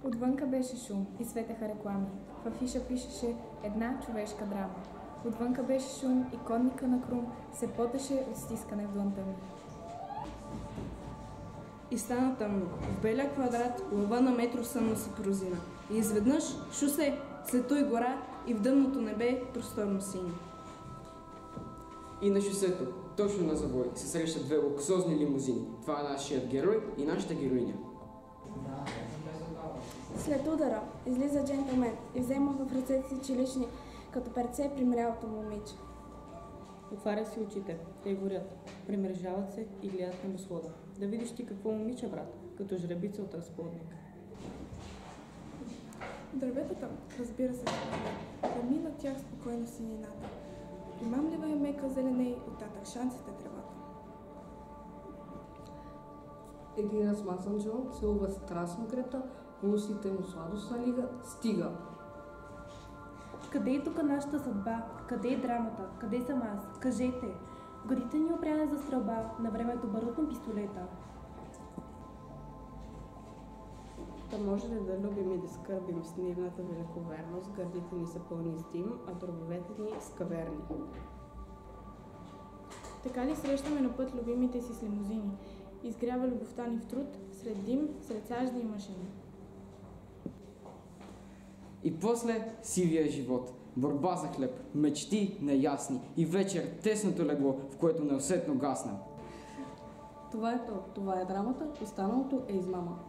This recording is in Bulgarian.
Отвънка беше шум и светеха реклами. В афиша пишеше една човешка драма. Отвънка беше шум и конника на Крум се потеше от стискане в дланта ми. И стана тъмно. В белия квадрат лъва на метро съмно се прозина. И изведнъж шосе, след той гора и в дъмното небе просторно синьо. И на шосето, точно на завой, се срещат две луксозни лимузини. Това е нашият герой и нашата героиня. След удара излиза джентълмен и взема в ръцете си чилични, като перце примрялото момиче. Отваря си очите, те горят, примрежават се и гледат на муслода. Да видиш ти какво момиче, брат, като жребица от разплодник. Дърветата, разбира се, гърми над тях спокойно синината. Примамлива е мека зеленей, оттатък шанците тревата. Един размазан Джон целува страстно Грета, устните му сладостна лига, стига. Къде е тук нашата съдба? Къде е драмата? Къде съм аз? Кажете! Годите ни опряна за стрелба, на времето барутна пистолета. Та може ли да любим и да скърбим с нивната великоверност, гърдите ни са пълни с дим, а дробовете ни с каверни? Така ли срещаме на път любимите си с лимузини? Изгрява любовта ни в труд, сред дим, сред сажди и машини. И после сивия живот, борба за хлеб, мечти неясни и вечер тесното легло, в което неусетно гаснем. Това е то, това е драмата, останалото е измама.